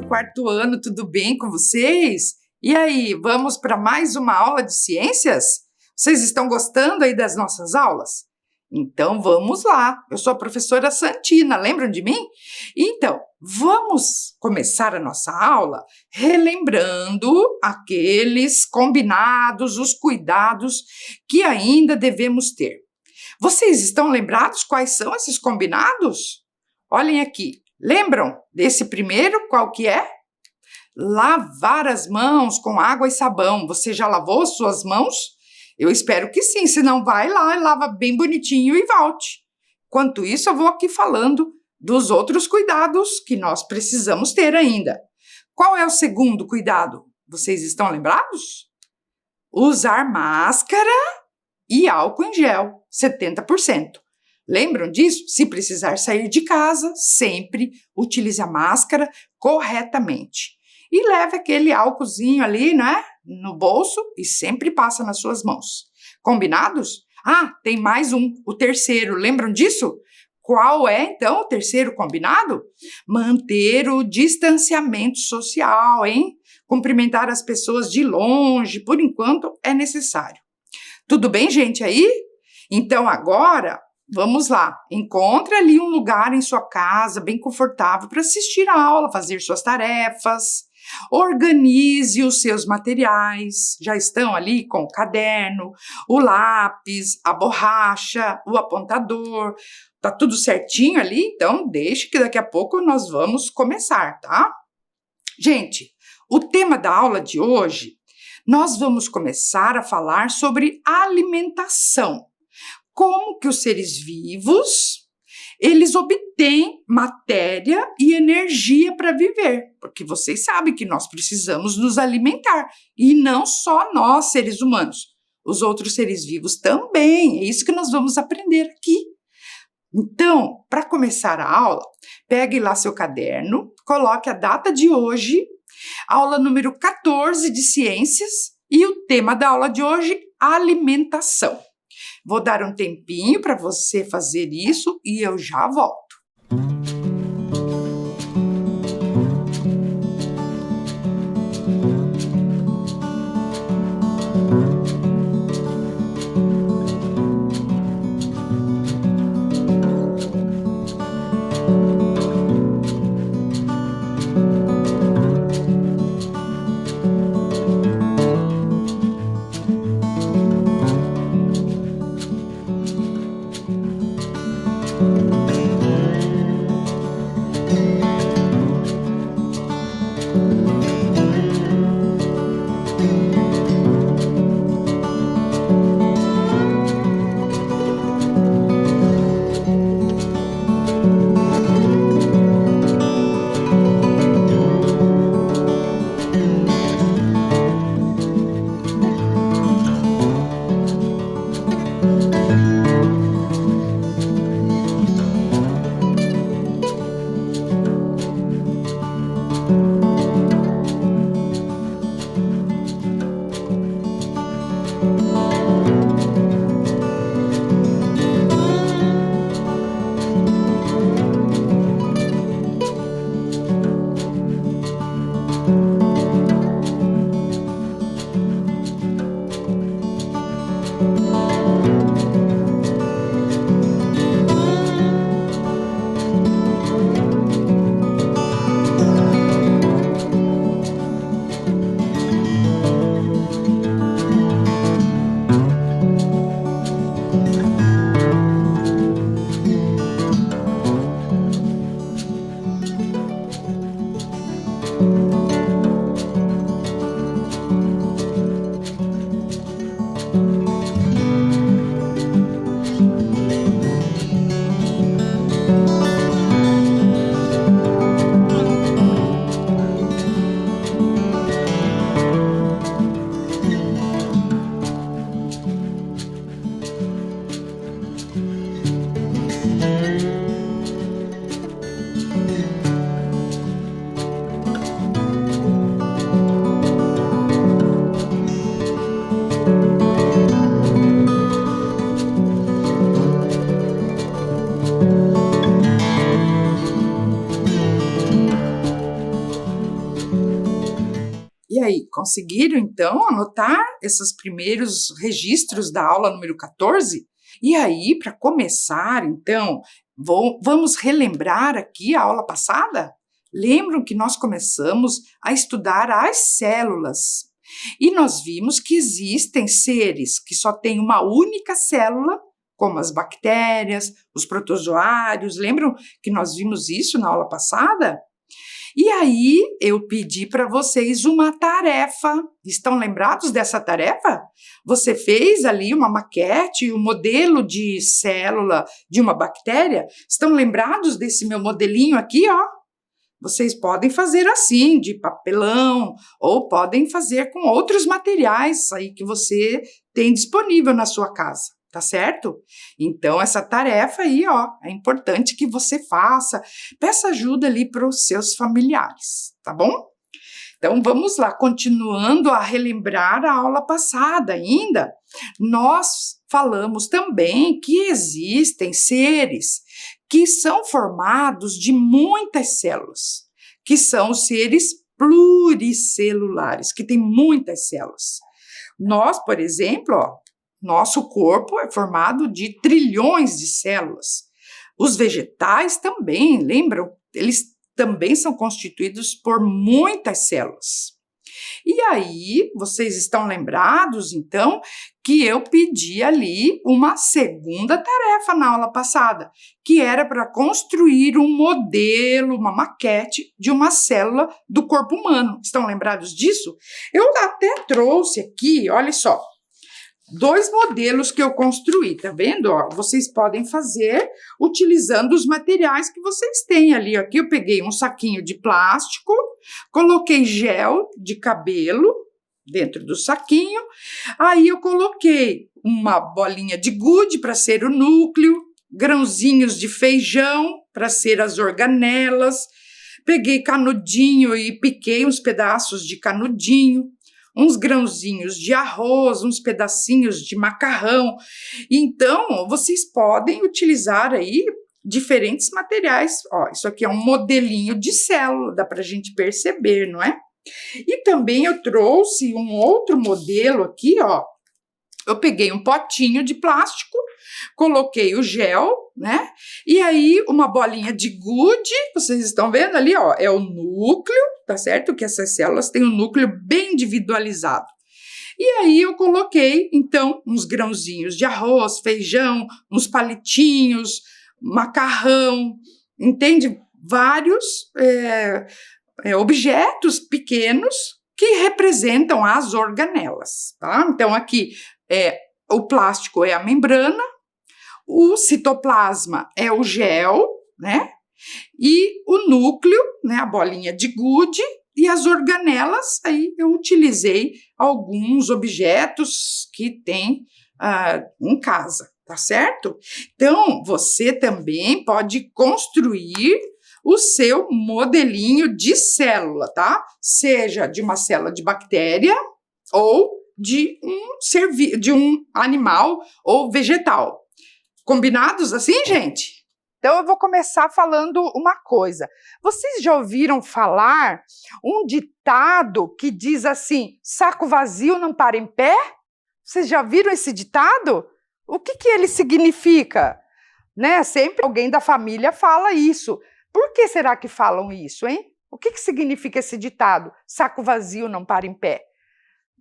quarto ano, tudo bem com vocês? E aí, vamos para mais uma aula de ciências? Vocês estão gostando aí das nossas aulas? Então vamos lá, eu sou a professora Santina, lembram de mim? Então, vamos começar a nossa aula relembrando aqueles combinados, os cuidados que ainda devemos ter. Vocês estão lembrados quais são esses combinados? Olhem aqui, lembram desse primeiro, qual que é? Lavar as mãos com água e sabão. Você já lavou suas mãos? Eu espero que sim, se não vai lá e lava bem bonitinho e volte. Enquanto isso, eu vou aqui falando dos outros cuidados que nós precisamos ter ainda. Qual é o segundo cuidado? Vocês estão lembrados? Usar máscara e álcool em gel, 70%. Lembram disso? Se precisar sair de casa, sempre utilize a máscara corretamente. E leve aquele álcoolzinho ali, né, no bolso e sempre passa nas suas mãos. Combinados? Ah, tem mais um, o terceiro. Lembram disso? Qual é, então, o terceiro combinado? Manter o distanciamento social, hein? Cumprimentar as pessoas de longe, por enquanto, é necessário. Tudo bem, gente, aí? Então, agora, vamos lá. Encontre ali um lugar em sua casa bem confortável para assistir a aula, fazer suas tarefas. Organize os seus materiais. Já estão ali com o caderno, o lápis, a borracha, o apontador. Tá tudo certinho ali? Então, deixe que daqui a pouco nós vamos começar, tá? Gente, o tema da aula de hoje, nós vamos começar a falar sobre alimentação. Como que os seres vivos, eles obtêm matéria e energia para viver. Porque vocês sabem que nós precisamos nos alimentar. E não só nós, seres humanos. Os outros seres vivos também. É isso que nós vamos aprender aqui. Então, para começar a aula, pegue lá seu caderno, coloque a data de hoje, aula número 14 de ciências, e o tema da aula de hoje, alimentação. Vou dar um tempinho para você fazer isso e eu já volto. E aí, conseguiram então anotar esses primeiros registros da aula número 14? E aí, para começar, então, vamos relembrar aqui a aula passada? Lembram que nós começamos a estudar as células. E nós vimos que existem seres que só têm uma única célula, como as bactérias, os protozoários. Lembram que nós vimos isso na aula passada? E aí eu pedi para vocês uma tarefa. Estão lembrados dessa tarefa? Você fez ali uma maquete, um modelo de célula de uma bactéria? Estão lembrados desse meu modelinho aqui, ó? Vocês podem fazer assim, de papelão, ou podem fazer com outros materiais aí que você tem disponível na sua casa, tá certo? Então, essa tarefa aí, ó, é importante que você faça. Peça ajuda ali para os seus familiares, tá bom? Então, vamos lá, continuando a relembrar a aula passada ainda, nós falamos também que existem seres que são formados de muitas células, que são os seres pluricelulares, que têm muitas células. Nós, por exemplo, ó, nosso corpo é formado de trilhões de células. Os vegetais também, lembram? Eles também são constituídos por muitas células. E aí, vocês estão lembrados, então, que eu pedi ali uma segunda tarefa na aula passada, que era para construir um modelo, uma maquete de uma célula do corpo humano. Estão lembrados disso? Eu até trouxe aqui, olha só, 2 modelos que eu construí, tá vendo? Ó, vocês podem fazer utilizando os materiais que vocês têm ali. Aqui eu peguei um saquinho de plástico, coloquei gel de cabelo dentro do saquinho, aí eu coloquei uma bolinha de gude para ser o núcleo, grãozinhos de feijão para ser as organelas, peguei canudinho e piquei uns pedaços de canudinho, uns grãozinhos de arroz, uns pedacinhos de macarrão. Então, vocês podem utilizar aí diferentes materiais. Ó, isso aqui é um modelinho de célula, dá para a gente perceber, não é? E também eu trouxe um outro modelo aqui, ó. Eu peguei um potinho de plástico, coloquei o gel, né? E aí uma bolinha de gude, vocês estão vendo ali, ó, é o núcleo, tá certo? Que essas células têm um núcleo bem individualizado. E aí eu coloquei, então, uns grãozinhos de arroz, feijão, uns palitinhos, macarrão, entende? Vários objetos pequenos que representam as organelas, tá? Então, aqui, o plástico é a membrana, o citoplasma é o gel, né? E o núcleo, né, a bolinha de gude, e as organelas, aí eu utilizei alguns objetos que tem em casa, tá certo? Então, você também pode construir o seu modelinho de célula, tá? Seja de uma célula de bactéria ou de um animal ou vegetal. Combinados assim, gente? Então, eu vou começar falando uma coisa. Vocês já ouviram falar um ditado que diz assim, saco vazio não para em pé? Vocês já viram esse ditado? O que ele significa? Né? Sempre alguém da família fala isso. Por que será que falam isso, hein? O que significa esse ditado? Saco vazio não para em pé.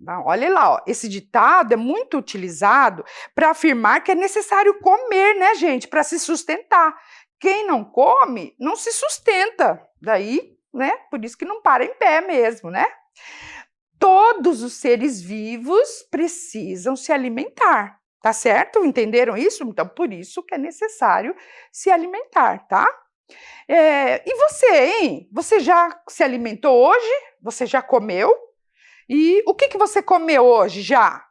Não, olha lá, ó, esse ditado é muito utilizado para afirmar que é necessário comer, né, gente, para se sustentar. Quem não come, não se sustenta. Daí, né, por isso que não para em pé mesmo, né? Todos os seres vivos precisam se alimentar, tá certo? Entenderam isso? Então, por isso que é necessário se alimentar, tá? E você, hein? Você já se alimentou hoje? Você já comeu? E o que você comeu hoje já?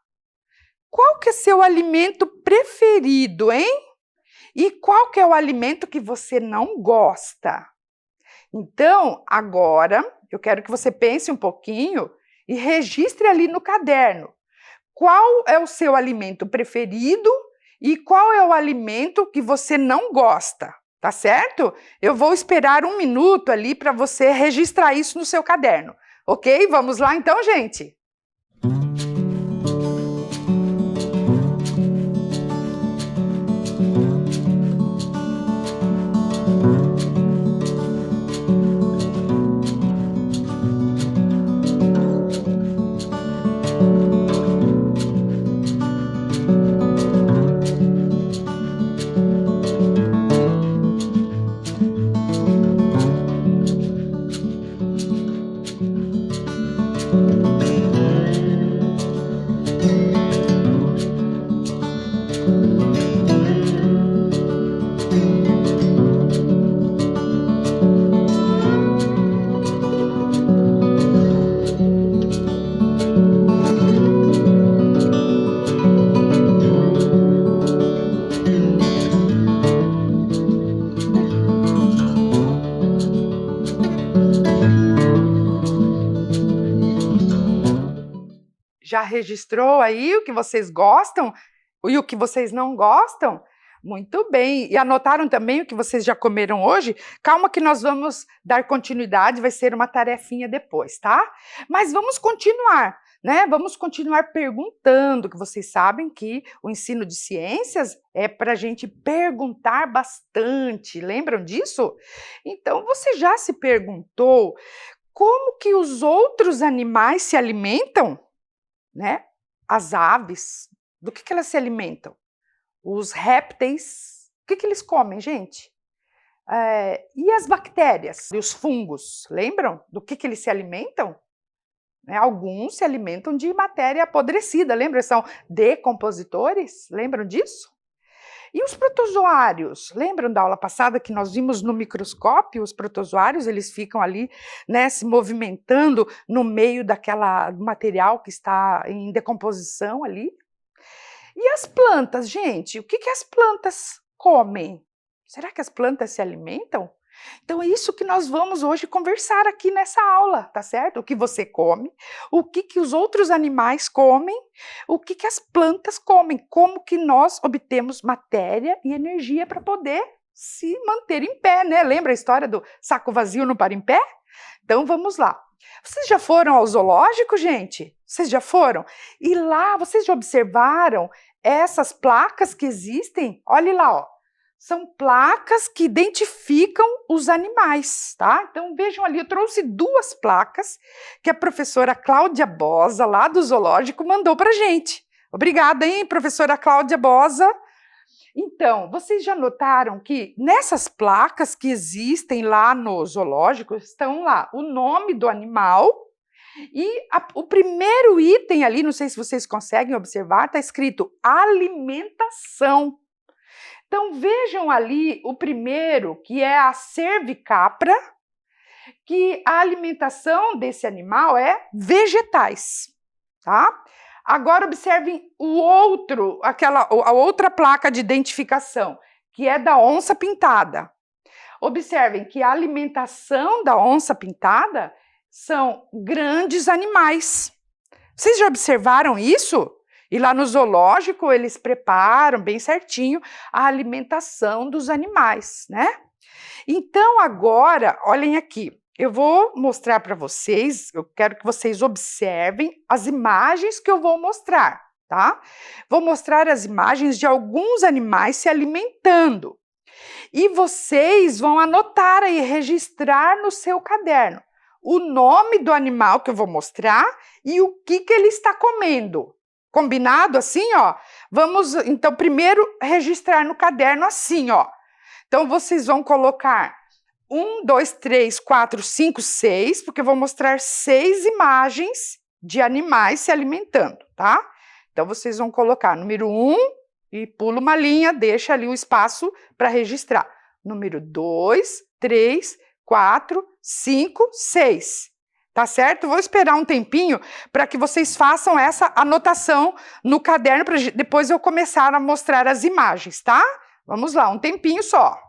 Qual que é seu alimento preferido, hein? E qual que é o alimento que você não gosta? Então, agora, eu quero que você pense um pouquinho e registre ali no caderno. Qual é o seu alimento preferido e qual é o alimento que você não gosta? Tá certo? Eu vou esperar 1 minuto ali para você registrar isso no seu caderno. Ok? Vamos lá então, gente? Já registrou aí o que vocês gostam e o que vocês não gostam? Muito bem. E anotaram também o que vocês já comeram hoje? Calma que nós vamos dar continuidade, vai ser uma tarefinha depois, tá? Mas vamos continuar, né? Vamos continuar perguntando, que vocês sabem que o ensino de ciências é para a gente perguntar bastante. Lembram disso? Então, você já se perguntou como que os outros animais se alimentam? Né? As aves, do que elas se alimentam? Os répteis, o que eles comem, gente? E as bactérias e os fungos, lembram do que eles se alimentam? Né? Alguns se alimentam de matéria apodrecida, lembram? São decompositores, lembram disso? E os protozoários? Lembram da aula passada que nós vimos no microscópio? Os protozoários, eles ficam ali, né, se movimentando no meio daquela material que está em decomposição ali. E as plantas, gente? O que as plantas comem? Será que as plantas se alimentam? Então é isso que nós vamos hoje conversar aqui nessa aula, tá certo? O que você come, o que os outros animais comem, o que as plantas comem, como que nós obtemos matéria e energia para poder se manter em pé, né? Lembra a história do saco vazio não para em pé? Então vamos lá. Vocês já foram ao zoológico, gente? Vocês já foram? E lá, vocês já observaram essas placas que existem? Olhe lá, ó. São placas que identificam os animais, tá? Então vejam ali, eu trouxe 2 placas que a professora Cláudia Bosa, lá do zoológico, mandou pra gente. Obrigada, hein, professora Cláudia Bosa. Então, vocês já notaram que nessas placas que existem lá no zoológico, estão lá o nome do animal e o primeiro item ali, não sei se vocês conseguem observar, está escrito alimentação. Então, vejam ali o primeiro, que é a cervicapra, que a alimentação desse animal é vegetais, tá? Agora, observem o outro, a outra placa de identificação, que é da onça-pintada. Observem que a alimentação da onça-pintada são grandes animais. Vocês já observaram isso? E lá no zoológico eles preparam bem certinho a alimentação dos animais, né? Então agora, olhem aqui, eu vou mostrar para vocês, eu quero que vocês observem as imagens que eu vou mostrar, tá? Vou mostrar as imagens de alguns animais se alimentando. E vocês vão anotar aí, registrar no seu caderno o nome do animal que eu vou mostrar e o que ele está comendo. Combinado assim, ó? Vamos, então, primeiro registrar no caderno assim, ó. Então, vocês vão colocar 1, 2, 3, 4, 5, 6, porque eu vou mostrar 6 imagens de animais se alimentando, tá? Então, vocês vão colocar número 1 e pula uma linha, deixa ali o espaço para registrar. Número 2, 3, 4, 5, 6. Tá certo? Vou esperar um tempinho para que vocês façam essa anotação no caderno, para depois eu começar a mostrar as imagens, tá? Vamos lá, um tempinho só.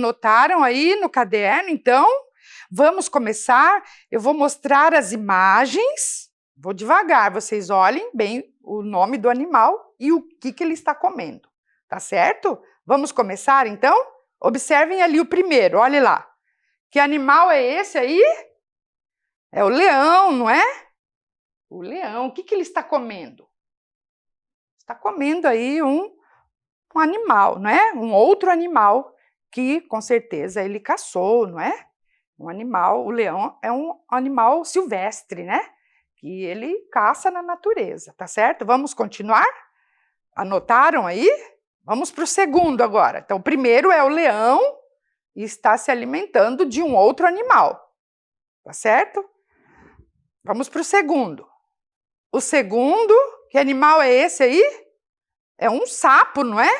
Anotaram aí no caderno, então? Vamos começar. Eu vou mostrar as imagens. Vou devagar, vocês olhem bem o nome do animal e o que ele está comendo. Tá certo? Vamos começar, então? Observem ali o primeiro, olhe lá. Que animal é esse aí? É o leão, não é? O leão, o que ele está comendo? Está comendo aí um animal, não é? Um outro animal que, com certeza, ele caçou, não é? Um animal, o leão é um animal silvestre, né? Que ele caça na natureza, tá certo? Vamos continuar? Anotaram aí? Vamos para o segundo agora. Então, o primeiro é o leão e está se alimentando de um outro animal, tá certo? Vamos para o segundo. O segundo, que animal é esse aí? É um sapo, não é?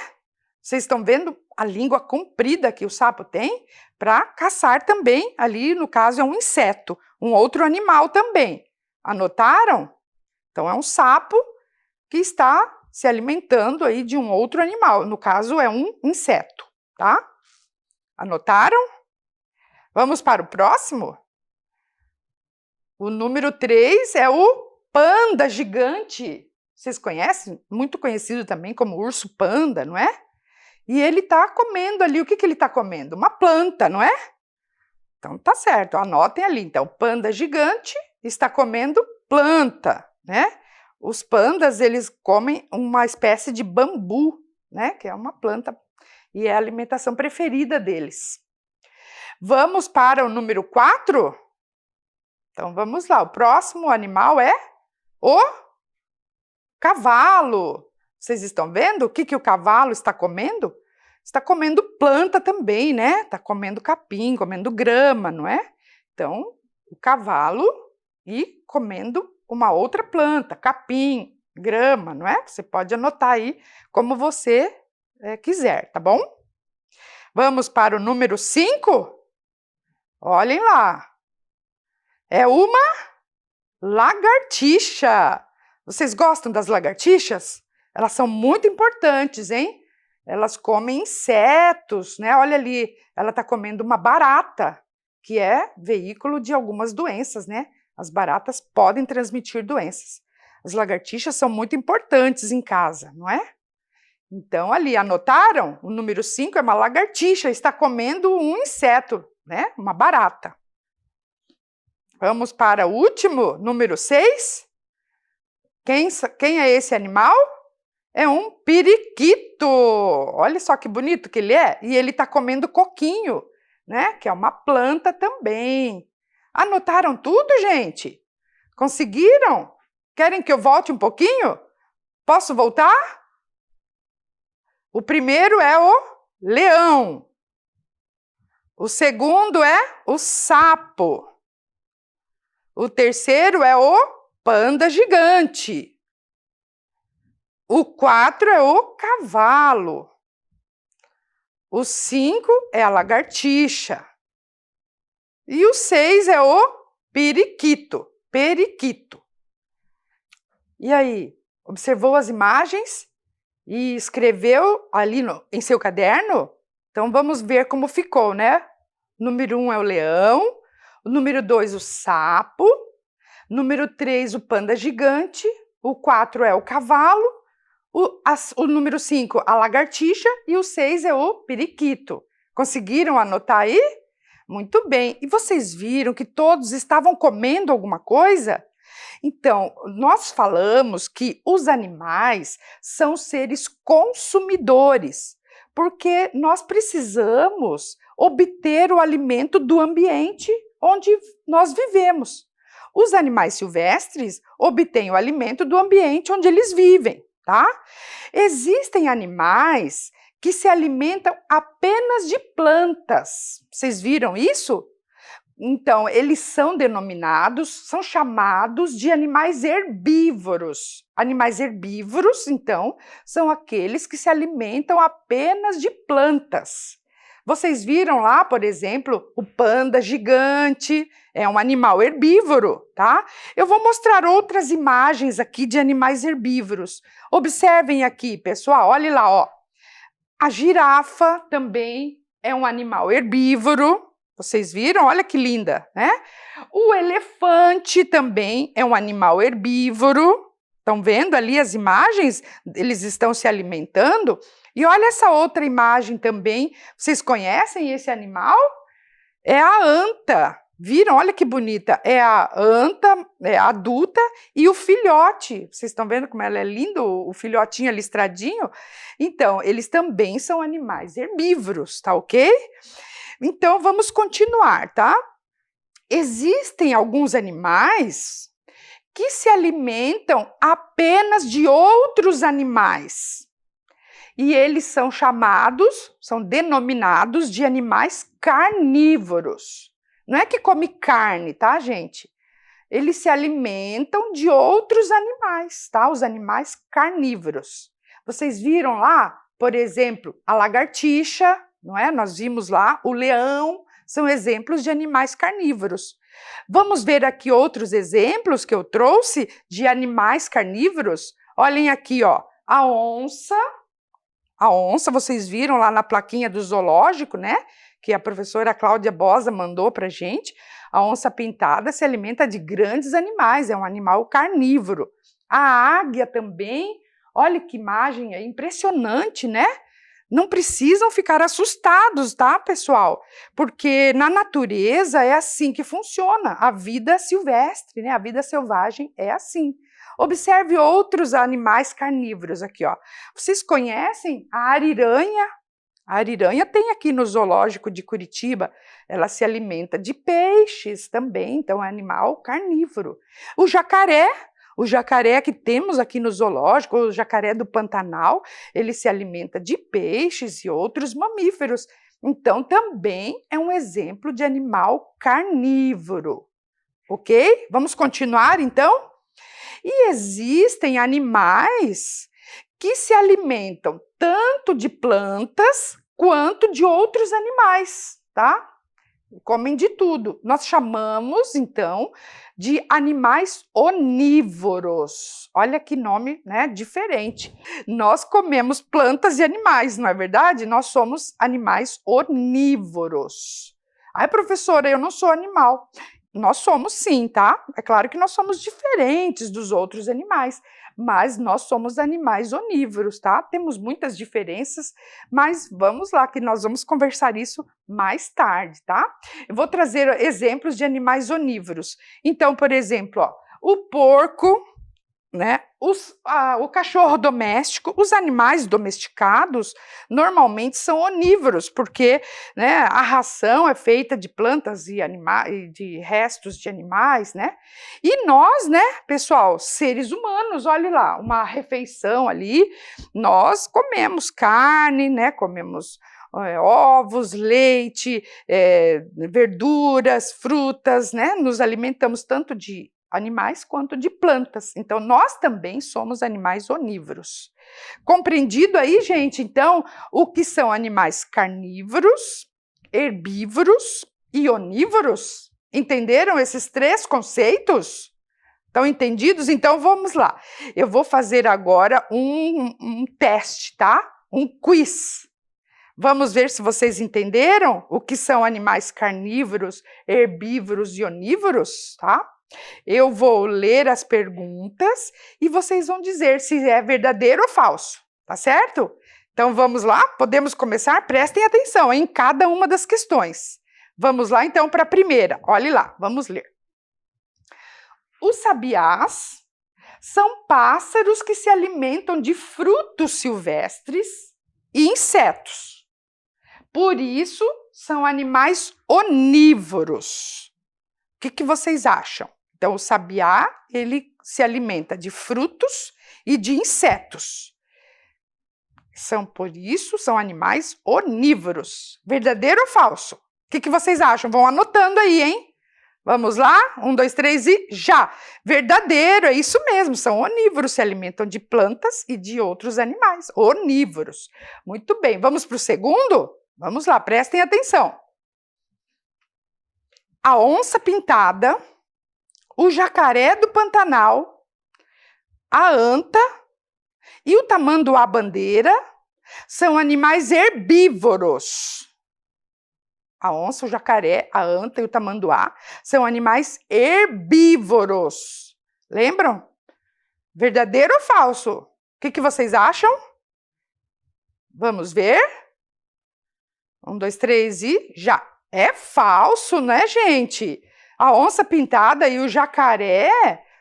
Vocês estão vendo a língua comprida que o sapo tem para caçar também, ali no caso é um inseto, um outro animal também. Anotaram? Então é um sapo que está se alimentando aí de um outro animal, no caso é um inseto, tá? Anotaram? Vamos para o próximo? O número 3 é o panda gigante. Vocês conhecem? Muito conhecido também como urso panda, não é? E ele está comendo ali, o que ele está comendo? Uma planta, não é? Então tá certo, anotem ali. Então, o panda gigante está comendo planta, né? Os pandas, eles comem uma espécie de bambu, né? Que é uma planta e é a alimentação preferida deles. Vamos para o número 4? Então vamos lá, o próximo animal é o cavalo. Vocês estão vendo o que o cavalo está comendo? Está comendo planta também, né? Está comendo capim, comendo grama, não é? Então, o cavalo e comendo uma outra planta, capim, grama, não é? Você pode anotar aí como você quiser, tá bom? Vamos para o número 5? Olhem lá. É uma lagartixa. Vocês gostam das lagartixas? Elas são muito importantes, hein? Elas comem insetos, né? Olha ali, ela está comendo uma barata, que é veículo de algumas doenças, né? As baratas podem transmitir doenças. As lagartixas são muito importantes em casa, não é? Então, ali, anotaram? O número 5 é uma lagartixa, está comendo um inseto, né? Uma barata. Vamos para o último, número 6. Quem é esse animal? É um periquito. Olha só que bonito que ele é. E ele está comendo coquinho, né? Que é uma planta também. Anotaram tudo, gente? Conseguiram? Querem que eu volte um pouquinho? Posso voltar? O primeiro é o leão. O segundo é o sapo. O terceiro é o panda gigante. O 4 é o cavalo. O 5 é a lagartixa. E o 6 é o periquito. Periquito. E aí, observou as imagens e escreveu ali em seu caderno? Então vamos ver como ficou, né? Número 1 é o leão. O número 2, o sapo. Número 3, o panda gigante. O 4 é o cavalo. O número 5, a lagartixa. E o 6 é o periquito. Conseguiram anotar aí? Muito bem. E vocês viram que todos estavam comendo alguma coisa? Então, nós falamos que os animais são seres consumidores, porque nós precisamos obter o alimento do ambiente onde nós vivemos. Os animais silvestres obtêm o alimento do ambiente onde eles vivem, tá? Existem animais que se alimentam apenas de plantas. Vocês viram isso? Então, eles são denominados, são chamados de animais herbívoros. Animais herbívoros, então, são aqueles que se alimentam apenas de plantas. Vocês viram lá, por exemplo, o panda gigante, é um animal herbívoro, tá? Eu vou mostrar outras imagens aqui de animais herbívoros. Observem aqui, pessoal, olhe lá, ó. A girafa também é um animal herbívoro. Vocês viram? Olha que linda, né? O elefante também é um animal herbívoro. Estão vendo ali as imagens? Eles estão se alimentando. E olha essa outra imagem também. Vocês conhecem esse animal? É a anta. Viram? Olha que bonita. É a anta, é a adulta e o filhote. Vocês estão vendo como ela é linda, o filhotinho listradinho? Então, eles também são animais herbívoros, tá ok? Então, vamos continuar, tá? Existem alguns animais que se alimentam apenas de outros animais. E eles são denominados de animais carnívoros. Não é que come carne, tá, gente? Eles se alimentam de outros animais, tá? Os animais carnívoros. Vocês viram lá, por exemplo, a lagartixa, não é? Nós vimos lá o leão, são exemplos de animais carnívoros. Vamos ver aqui outros exemplos que eu trouxe de animais carnívoros. Olhem aqui, ó, a onça. A onça, vocês viram lá na plaquinha do zoológico, né? Que a professora Cláudia Bosa mandou pra gente. A onça pintada se alimenta de grandes animais, é um animal carnívoro. A águia também, olha que imagem impressionante, né? Não precisam ficar assustados, tá, pessoal? Porque na natureza é assim que funciona. A vida silvestre, né? A vida selvagem é assim. Observe outros animais carnívoros aqui, ó. Vocês conhecem a ariranha? A ariranha tem aqui no zoológico de Curitiba. Ela se alimenta de peixes também, então é animal carnívoro. O jacaré que temos aqui no zoológico, o jacaré do Pantanal, ele se alimenta de peixes e outros mamíferos. Então, também é um exemplo de animal carnívoro. Ok? Vamos continuar, então? E existem animais que se alimentam tanto de plantas quanto de outros animais, tá? Comem de tudo. Nós chamamos, então, de animais onívoros. Olha que nome, né, diferente. Nós comemos plantas e animais, não é verdade? Nós somos animais onívoros. Ai, professora, eu não sou animal. Nós somos sim, tá? É claro que nós somos diferentes dos outros animais, mas nós somos animais onívoros, tá? Temos muitas diferenças, mas vamos lá que nós vamos conversar isso mais tarde, tá? Eu vou trazer exemplos de animais onívoros. Então, por exemplo, ó, o porco, né? O cachorro doméstico, os animais domesticados normalmente são onívoros, porque, né, a ração é feita de plantas e de restos de animais, né? E nós, né, pessoal, seres humanos, olha lá, uma refeição ali, nós comemos carne, né? Comemos ovos, leite, verduras, frutas, né? Nos alimentamos tanto de animais quanto de plantas. Então, nós também somos animais onívoros. Compreendido aí, gente? Então, o que são animais carnívoros, herbívoros e onívoros? Entenderam esses três conceitos? Estão entendidos? Então, vamos lá. Eu vou fazer agora um teste, tá? Um quiz. Vamos ver se vocês entenderam o que são animais carnívoros, herbívoros e onívoros, tá? Eu vou ler as perguntas e vocês vão dizer se é verdadeiro ou falso, tá certo? Então vamos lá? Podemos começar? Prestem atenção em cada uma das questões. Vamos lá então para a primeira. Olhe lá, vamos ler. Os sabiás são pássaros que se alimentam de frutos silvestres e insetos. Por isso, são animais onívoros. O que vocês acham? Então, o sabiá, ele se alimenta de frutos e de insetos. Por isso, são animais onívoros. Verdadeiro ou falso? O que vocês acham? Vão anotando aí, hein? Vamos lá? 1, 2, 3 e já! Verdadeiro, é isso mesmo, são onívoros, se alimentam de plantas e de outros animais. Onívoros. Muito bem, vamos para o segundo? Vamos lá, prestem atenção. A onça pintada, o jacaré do Pantanal, a anta e o tamanduá-bandeira são animais herbívoros. A onça, o jacaré, a anta e o tamanduá são animais herbívoros. Lembram? Verdadeiro ou falso? O que vocês acham? Vamos ver? 1, 2, 3 e já. É falso, né, gente? A onça pintada e o jacaré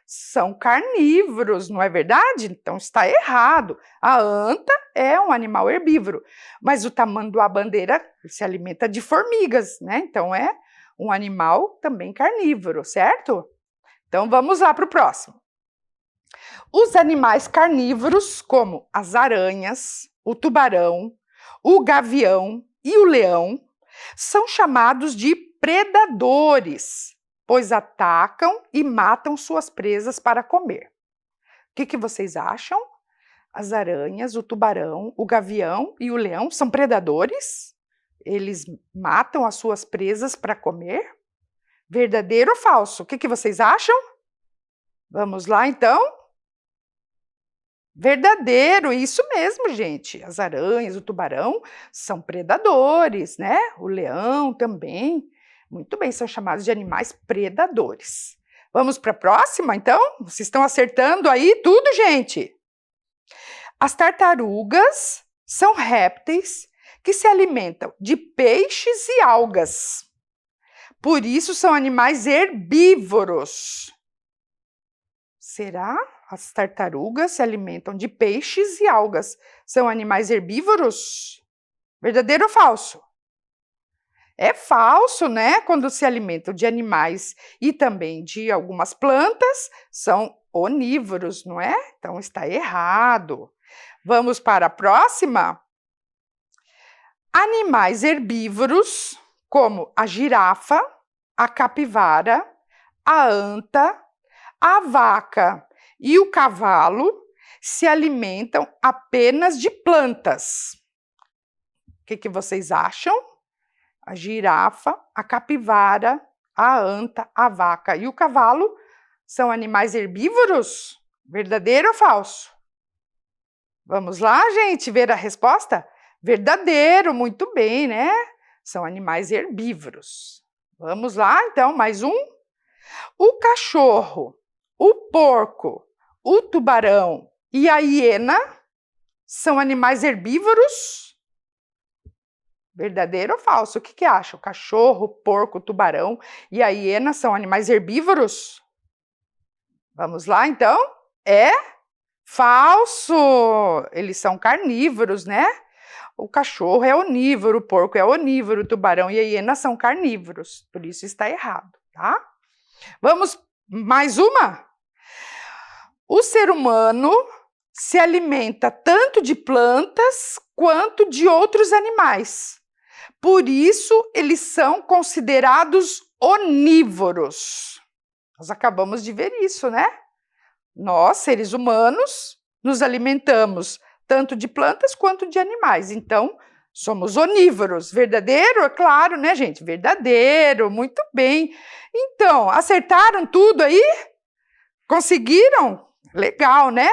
são carnívoros, não é verdade? Então está errado. A anta é um animal herbívoro, mas o tamanduá-bandeira se alimenta de formigas, né? Então é um animal também carnívoro, certo? Então vamos lá para o próximo. Os animais carnívoros, como as aranhas, o tubarão, o gavião e o leão, são chamados de predadores, pois atacam e matam suas presas para comer. O que vocês acham? As aranhas, o tubarão, o gavião e o leão são predadores? Eles matam as suas presas para comer? Verdadeiro ou falso? O que vocês acham? Vamos lá, então? Verdadeiro, isso mesmo, gente. As aranhas, o tubarão são predadores, né? O leão também. Muito bem, são chamados de animais predadores. Vamos para a próxima, então? Vocês estão acertando aí tudo, gente? As tartarugas são répteis que se alimentam de peixes e algas. Por isso são animais herbívoros. Será? As tartarugas se alimentam de peixes e algas. São animais herbívoros? Verdadeiro ou falso? É falso, né? Quando se alimentam de animais e também de algumas plantas, são onívoros, não é? Então está errado. Vamos para a próxima? Animais herbívoros, como a girafa, a capivara, a anta, a vaca e o cavalo, se alimentam apenas de plantas. O que vocês acham? A girafa, a capivara, a anta, a vaca e o cavalo são animais herbívoros? Verdadeiro ou falso? Vamos lá, gente, ver a resposta? Verdadeiro, muito bem, né? São animais herbívoros. Vamos lá, então, mais um. O cachorro, o porco, o tubarão e a hiena são animais herbívoros? Verdadeiro ou falso? O que acha? O cachorro, o porco, o tubarão e a hiena são animais herbívoros? Vamos lá, então? É falso! Eles são carnívoros, né? O cachorro é onívoro, o porco é onívoro, o tubarão e a hiena são carnívoros. Por isso está errado, tá? Vamos mais uma? O ser humano se alimenta tanto de plantas quanto de outros animais. Por isso, eles são considerados onívoros. Nós acabamos de ver isso, né? Nós, seres humanos, nos alimentamos tanto de plantas quanto de animais. Então, somos onívoros. Verdadeiro? É claro, né, gente? Verdadeiro, muito bem. Então, acertaram tudo aí? Conseguiram? Legal, né?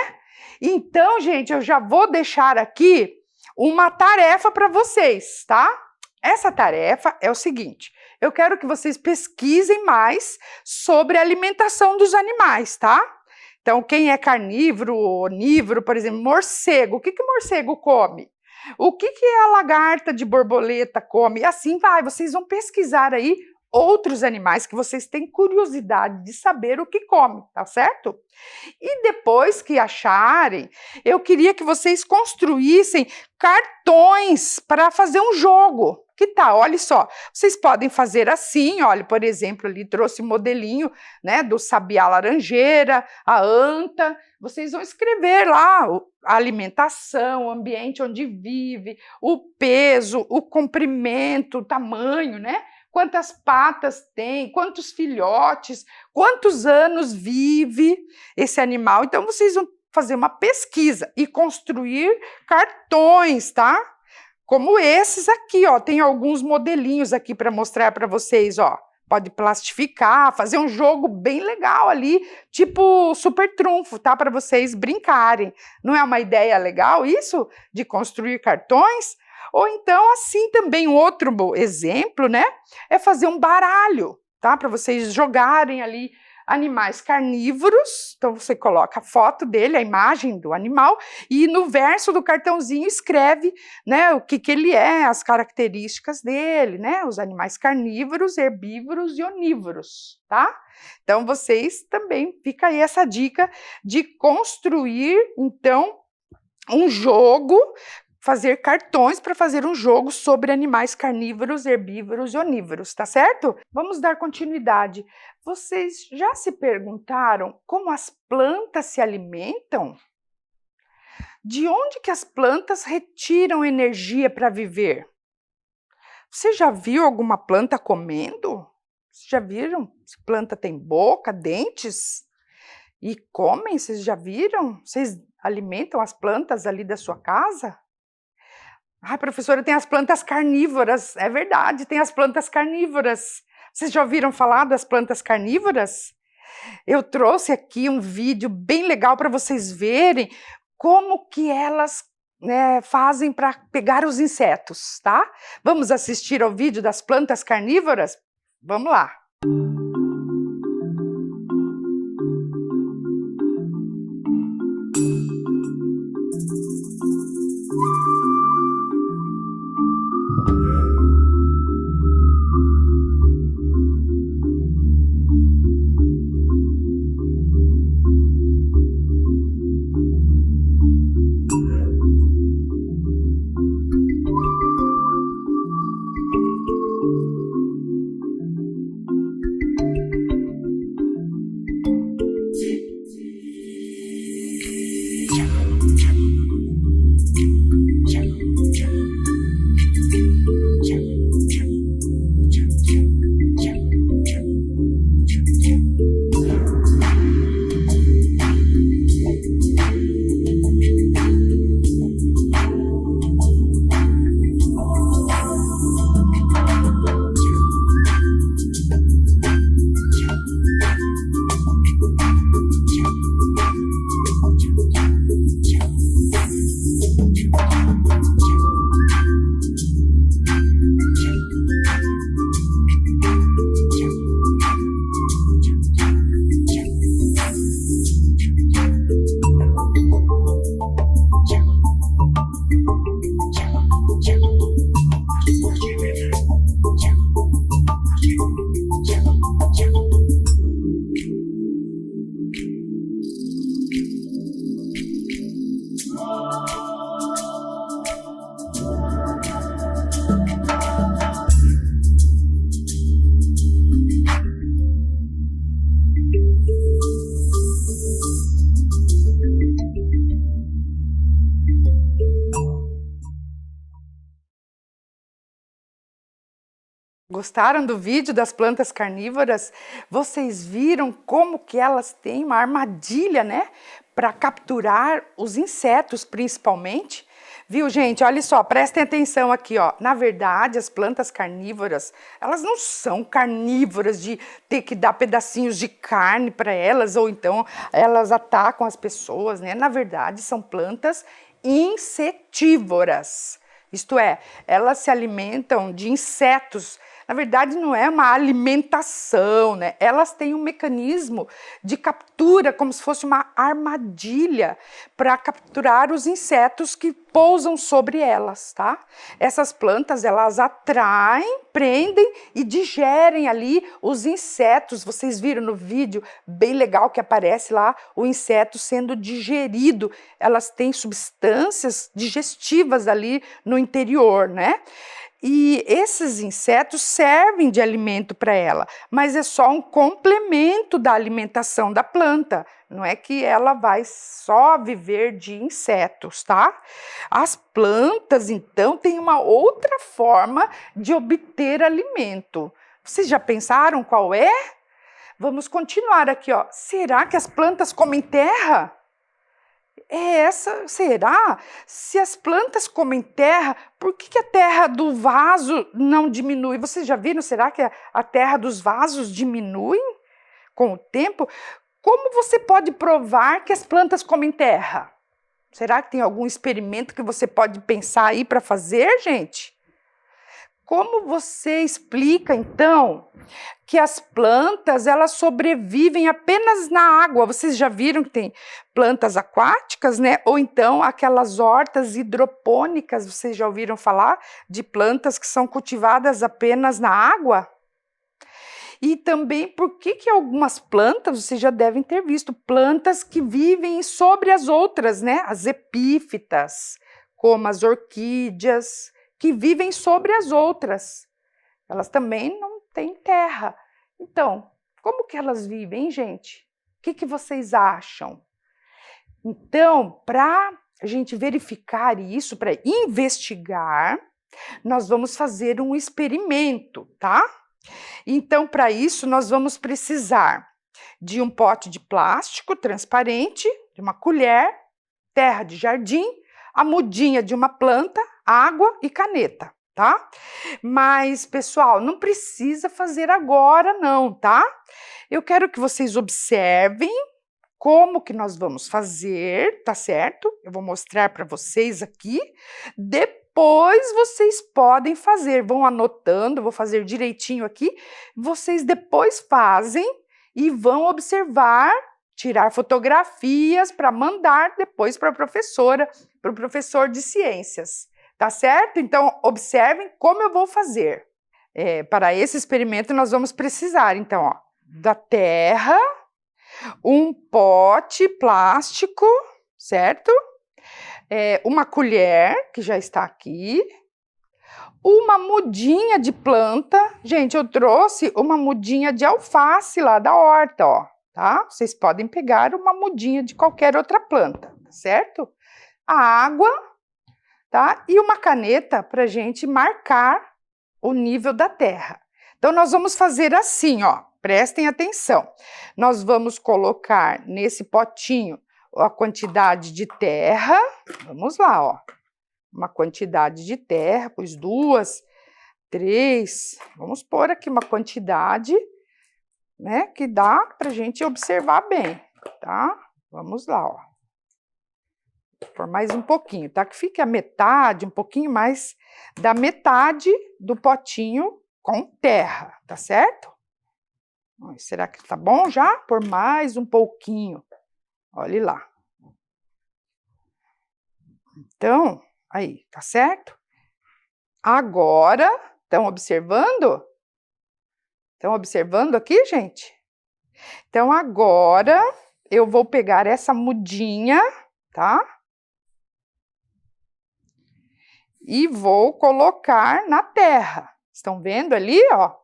Então, gente, eu já vou deixar aqui uma tarefa para vocês, tá? Essa tarefa é o seguinte: eu quero que vocês pesquisem mais sobre a alimentação dos animais, tá? Então, quem é carnívoro, onívoro, por exemplo, morcego, o que o morcego come? O que a lagarta de borboleta come? E assim vai, vocês vão pesquisar aí outros animais que vocês têm curiosidade de saber o que come, tá certo? E depois que acharem, eu queria que vocês construíssem cartões para fazer um jogo. Que tal? Olha só, vocês podem fazer assim, olha, por exemplo, ali trouxe modelinho, né, do sabiá laranjeira, a anta. Vocês vão escrever lá a alimentação, o ambiente onde vive, o peso, o comprimento, o tamanho, né? Quantas patas tem, quantos filhotes, quantos anos vive esse animal. Então, vocês vão fazer uma pesquisa e construir cartões, tá? Como esses aqui, ó. Tem alguns modelinhos aqui para mostrar para vocês, ó. Pode plastificar, fazer um jogo bem legal ali, tipo super trunfo, tá? Para vocês brincarem. Não é uma ideia legal isso? De construir cartões? Ou então, assim também, outro exemplo, né, é fazer um baralho, tá? Para vocês jogarem ali animais carnívoros. Então você coloca a foto dele, a imagem do animal, e no verso do cartãozinho escreve, né, o que ele é, as características dele, né, os animais carnívoros, herbívoros e onívoros, tá? Então vocês também, fica aí essa dica de construir, então, um jogo, fazer cartões para fazer um jogo sobre animais carnívoros, herbívoros e onívoros, tá certo? Vamos dar continuidade. Vocês já se perguntaram como as plantas se alimentam? De onde que as plantas retiram energia para viver? Você já viu alguma planta comendo? Vocês já viram? Se planta tem boca, dentes e comem? Vocês já viram? Vocês alimentam as plantas ali da sua casa? Ai, professora, tem as plantas carnívoras. É verdade, tem as plantas carnívoras. Vocês já ouviram falar das plantas carnívoras? Eu trouxe aqui um vídeo bem legal para vocês verem como que elas, né, fazem para pegar os insetos, tá? Vamos assistir ao vídeo das plantas carnívoras? Vamos lá! Gostaram do vídeo das plantas carnívoras? Vocês viram como que elas têm uma armadilha, né? Para capturar os insetos, principalmente. Viu, gente? Olha só, prestem atenção aqui, ó. Na verdade, as plantas carnívoras, elas não são carnívoras de ter que dar pedacinhos de carne para elas, ou então elas atacam as pessoas, né? Na verdade, são plantas insetívoras. Isto é, elas se alimentam de insetos. Na verdade, não é uma alimentação, né? Elas têm um mecanismo de captura, como se fosse uma armadilha, para capturar os insetos que pousam sobre elas, tá? Essas plantas, elas atraem, prendem e digerem ali os insetos. Vocês viram no vídeo, bem legal, que aparece lá o inseto sendo digerido. Elas têm substâncias digestivas ali no interior, né? E esses insetos servem de alimento para ela, mas é só um complemento da alimentação da planta. Não é que ela vai só viver de insetos, tá? As plantas, então, têm uma outra forma de obter alimento. Vocês já pensaram qual é? Vamos continuar aqui, ó. Será que as plantas comem terra? Será? Se as plantas comem terra, por que a terra do vaso não diminui? Vocês já viram? Será que a terra dos vasos diminui com o tempo? Como você pode provar que as plantas comem terra? Será que tem algum experimento que você pode pensar aí para fazer, gente? Como você explica, então, que as plantas, elas sobrevivem apenas na água? Vocês já viram que tem plantas aquáticas, né? Ou então aquelas hortas hidropônicas, vocês já ouviram falar de plantas que são cultivadas apenas na água? E também por que algumas plantas, vocês já devem ter visto, plantas que vivem sobre as outras, né? As epífitas, como as orquídeas, que vivem sobre as outras. Elas também não têm terra. Então, como que elas vivem, gente? O que vocês acham? Então, para a gente verificar isso, para investigar, nós vamos fazer um experimento, tá? Então, para isso, nós vamos precisar de um pote de plástico transparente, de uma colher, terra de jardim, a mudinha de uma planta, água e caneta, tá? Mas, pessoal, não precisa fazer agora não, tá? Eu quero que vocês observem como que nós vamos fazer, tá certo? Eu vou mostrar para vocês aqui. Depois vocês podem fazer, vão anotando, vou fazer direitinho aqui. Vocês depois fazem e vão observar, tirar fotografias para mandar depois para a professora, para o professor de ciências, tá certo? Então, observem como eu vou fazer. Para esse experimento, nós vamos precisar, então, ó, da terra, um pote plástico, certo? Uma colher, que já está aqui, uma mudinha de planta. Gente, eu trouxe uma mudinha de alface lá da horta, ó, tá? Vocês podem pegar uma mudinha de qualquer outra planta, certo? A água, tá? E uma caneta para a gente marcar o nível da terra. Então, nós vamos fazer assim, ó. Prestem atenção. Nós vamos colocar nesse potinho a quantidade de terra. Vamos lá, ó. Uma quantidade de terra, pus 2, 3. Vamos pôr aqui uma quantidade, né, que dá para a gente observar bem, tá? Vamos lá, ó. Vou pôr mais um pouquinho, tá? Que fique a metade, um pouquinho mais da metade do potinho com terra, tá certo? Será que tá bom já? Por mais um pouquinho. Olha lá. Então, aí, tá certo? Agora, estão observando? Estão observando aqui, gente? Então, agora, eu vou pegar essa mudinha, tá? E vou colocar na terra. Estão vendo ali, ó?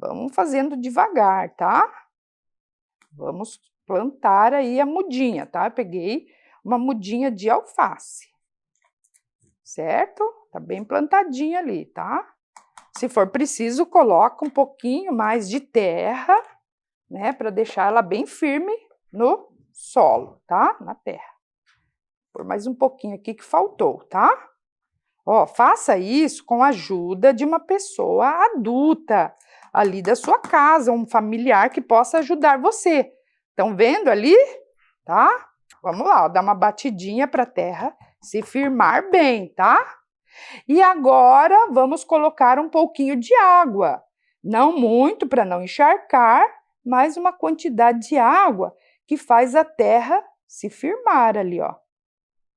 Vamos fazendo devagar, tá? Vamos plantar aí a mudinha, tá? Eu peguei uma mudinha de alface, certo? Tá bem plantadinha ali, tá? Se for preciso, coloca um pouquinho mais de terra, né? Para deixar ela bem firme no solo, tá? Na terra. Por mais um pouquinho aqui que faltou, tá? Ó, faça isso com a ajuda de uma pessoa adulta ali da sua casa, um familiar que possa ajudar você. Estão vendo ali? Tá? Vamos lá, ó, dá uma batidinha para a terra se firmar bem, tá? E agora vamos colocar um pouquinho de água. Não muito para não encharcar, mas uma quantidade de água que faz a terra se firmar ali, ó.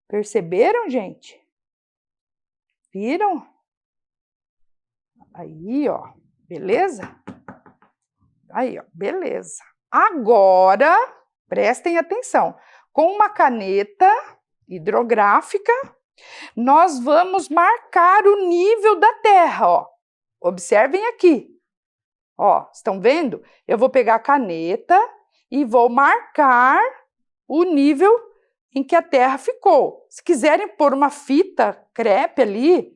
Perceberam, gente? Viram? Aí, ó. Beleza? Aí, ó, beleza. Agora, prestem atenção. Com uma caneta hidrográfica, nós vamos marcar o nível da terra, ó. Observem aqui. Ó, estão vendo? Eu vou pegar a caneta e vou marcar o nível em que a terra ficou. Se quiserem pôr uma fita crepe ali,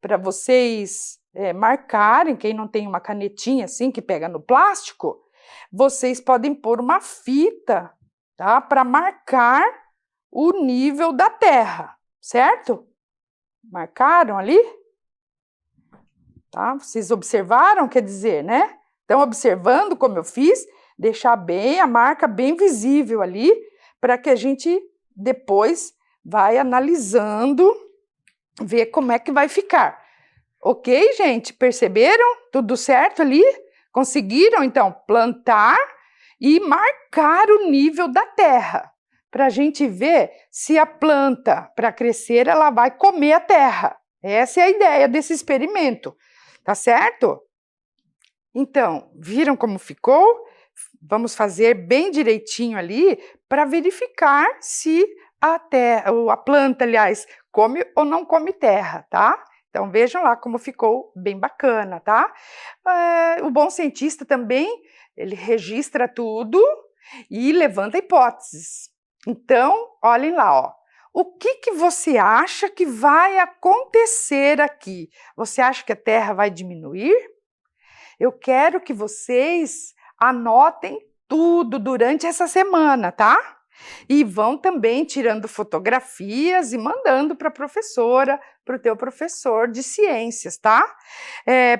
para vocês marcarem, quem não tem uma canetinha assim que pega no plástico, vocês podem pôr uma fita, tá? Para marcar o nível da terra, certo? Marcaram ali? Tá? Vocês observaram, quer dizer, né? Estão observando como eu fiz? Deixar bem a marca bem visível ali, para que a gente depois vai analisando, ver como é que vai ficar. Ok, gente? Perceberam? Tudo certo ali? Conseguiram, então, plantar e marcar o nível da terra, para a gente ver se a planta, para crescer, ela vai comer a terra. Essa é a ideia desse experimento, tá certo? Então, viram como ficou? Vamos fazer bem direitinho ali para verificar se a planta, aliás, come ou não come terra, tá? Então, vejam lá como ficou bem bacana, tá? O bom cientista também, ele registra tudo e levanta hipóteses. Então, olhem lá, ó. O que você acha que vai acontecer aqui? Você acha que a Terra vai diminuir? Eu quero que vocês anotem tudo durante essa semana, tá? E vão também tirando fotografias e mandando para a professora, para o teu professor de ciências, tá?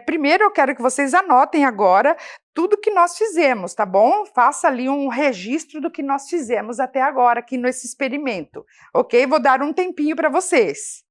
Primeiro eu quero que vocês anotem agora tudo que nós fizemos, tá bom? Faça ali um registro do que nós fizemos até agora aqui nesse experimento, ok? Vou dar um tempinho para vocês.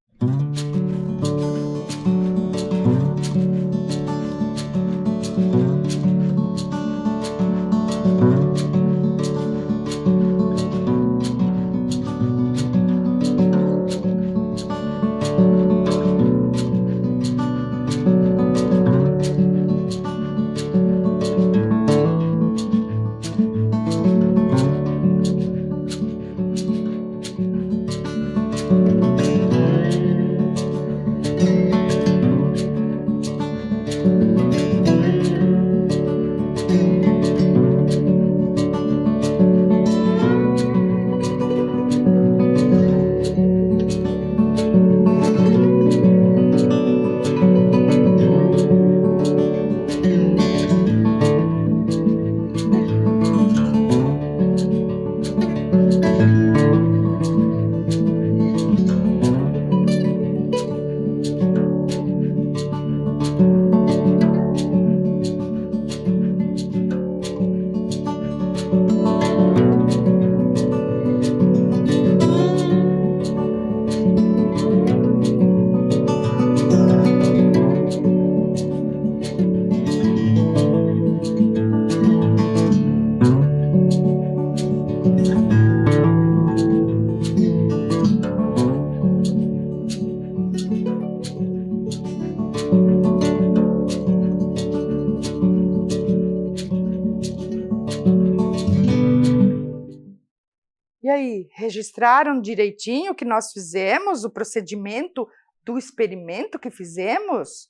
E aí, registraram direitinho o que nós fizemos, o procedimento do experimento que fizemos?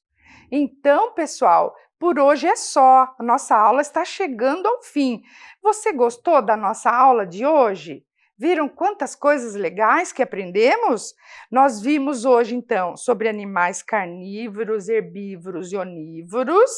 Então, pessoal, por hoje é só. A nossa aula está chegando ao fim. Você gostou da nossa aula de hoje? Viram quantas coisas legais que aprendemos? Nós vimos hoje, então, sobre animais carnívoros, herbívoros e onívoros.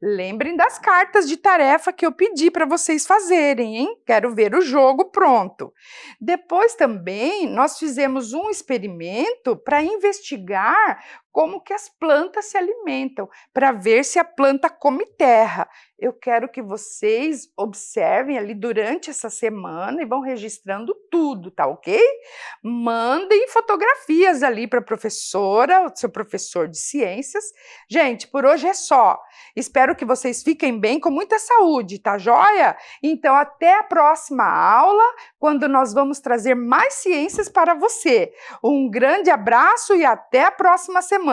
Lembrem das cartas de tarefa que eu pedi para vocês fazerem, hein? Quero ver o jogo pronto. Depois também nós fizemos um experimento para investigar como que as plantas se alimentam, para ver se a planta come terra. Eu quero que vocês observem ali durante essa semana e vão registrando tudo, tá ok? Mandem fotografias ali para a professora, o seu professor de ciências. Gente, por hoje é só. Espero que vocês fiquem bem, com muita saúde, tá joia? Então, até a próxima aula, quando nós vamos trazer mais ciências para você. Um grande abraço e até a próxima semana.